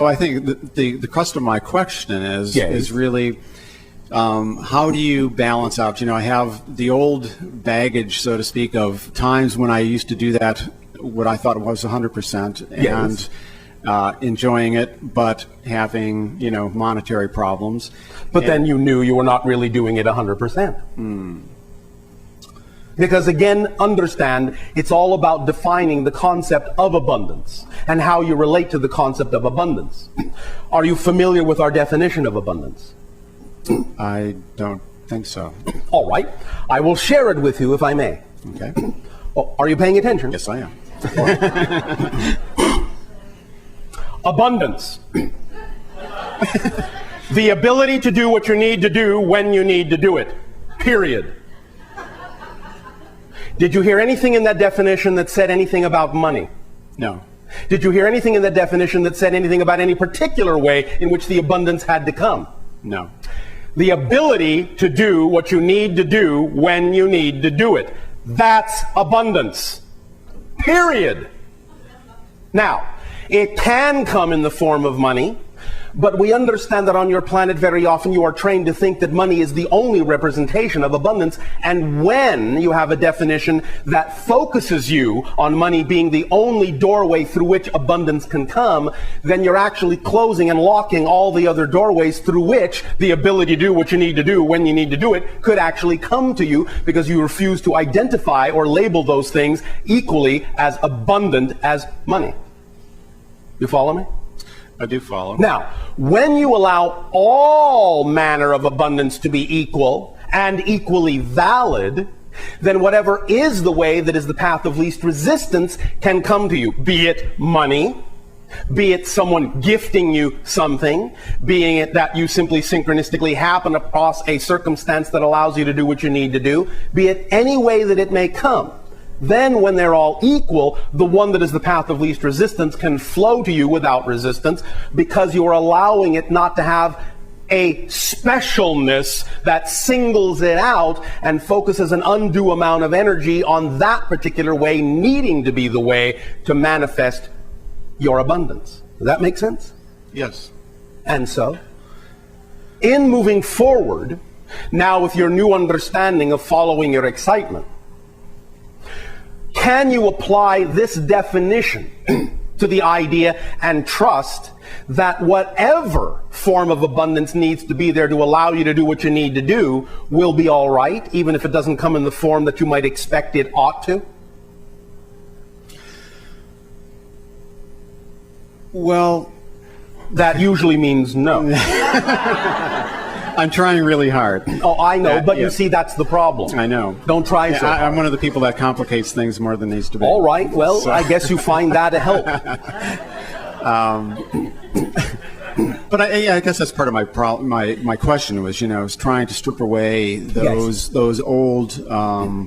Well, I think the crust of my question is really how do you balance out? I have the old baggage, so to speak, of times when I used to do that, what I thought was 100%, and enjoying it, but having monetary problems. But then you knew you were not really doing it 100%. Because again, understand, it's all about defining the concept of abundance and how you relate to the concept of abundance. Are you familiar with our definition of abundance? I don't think so. All right. I will share it with you if I may. Okay. Oh, are you paying attention? Yes, I am. Abundance. The ability to do what you need to do when you need to do it. Period. Did you hear anything in that definition that said anything about money? No. Did you hear anything in that definition that said anything about any particular way in which the abundance had to come? No. The ability to do what you need to do when you need to do it. That's abundance. Period. Now, it can come in the form of money, but we understand that on your planet very often you are trained to think that money is the only representation of abundance, and when you have a definition that focuses you on money being the only doorway through which abundance can come, then you're actually closing and locking all the other doorways through which the ability to do what you need to do when you need to do it could actually come to you, because you refuse to identify or label those things equally as abundant as money. You follow me? I do follow. Now, when you allow all manner of abundance to be equal and equally valid, then whatever is the way that is the path of least resistance can come to you. Be it money, be it someone gifting you something, being it that you simply synchronistically happen across a circumstance that allows you to do what you need to do, be it any way that it may come. Then when they're all equal, the one that is the path of least resistance can flow to you without resistance, because you are allowing it not to have a specialness that singles it out and focuses an undue amount of energy on that particular way needing to be the way to manifest your abundance. Does that make sense? Yes. And so, in moving forward, now with your new understanding of following your excitement, can you apply this definition to the idea and trust that whatever form of abundance needs to be there to allow you to do what you need to do will be all right, even if it doesn't come in the form that you might expect it ought to? Well, that usually means no. I'm trying really hard. Oh, I know, but you see, that's the problem. I know. Don't try so hard. I'm one of the people that complicates things more than needs to be. All right, well, so. I guess you find that a help. But I guess that's part of my problem. My question was, is trying to strip away those old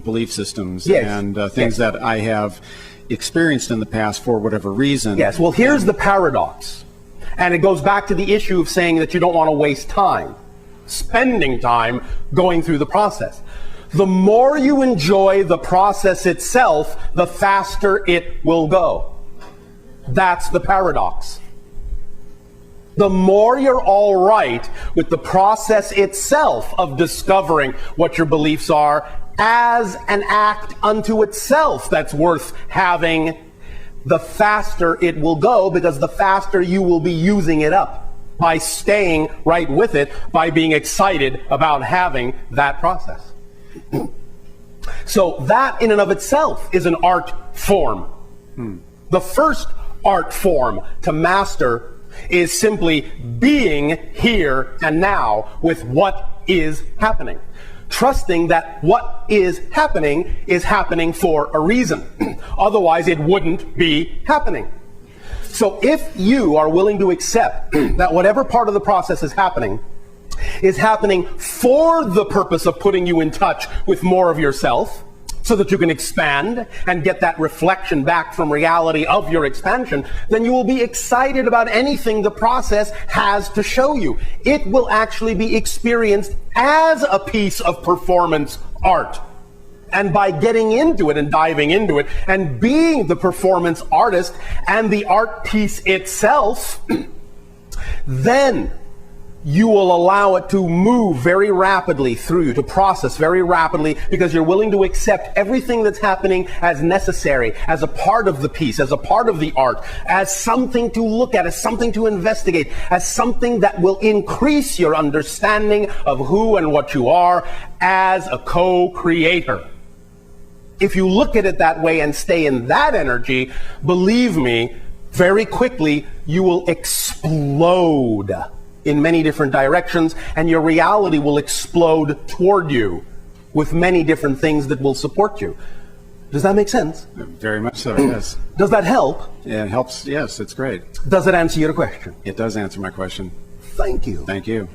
belief systems and things that I have experienced in the past for whatever reason. Yes, well, here's the paradox. And it goes back to the issue of saying that you don't want to waste time. Spending time going through the process. The more you enjoy the process itself, the faster it will go. That's the paradox. The more you're all right with the process itself of discovering what your beliefs are as an act unto itself that's worth having, the faster it will go, because the faster you will be using it up. By staying right with it, by being excited about having that process. So that in and of itself is an art form. The first art form to master is simply being here and now with what is happening. Trusting that what is happening for a reason. Otherwise it wouldn't be happening. So if you are willing to accept that whatever part of the process is happening for the purpose of putting you in touch with more of yourself, so that you can expand and get that reflection back from reality of your expansion, then you will be excited about anything the process has to show you. It will actually be experienced as a piece of performance art. And by getting into it and diving into it and being the performance artist and the art piece itself, then you will allow it to move very rapidly through you, to process very rapidly, because you're willing to accept everything that's happening as necessary, as a part of the piece, as a part of the art, as something to look at, as something to investigate, as something that will increase your understanding of who and what you are as a co-creator. If you look at it that way and stay in that energy, believe me, very quickly you will explode in many different directions, and your reality will explode toward you with many different things that will support you. Does that make sense? Very much so, yes. Does that help? Yeah, it helps. Yes, it's great. Does it answer your question? It does answer my question. Thank you. Thank you.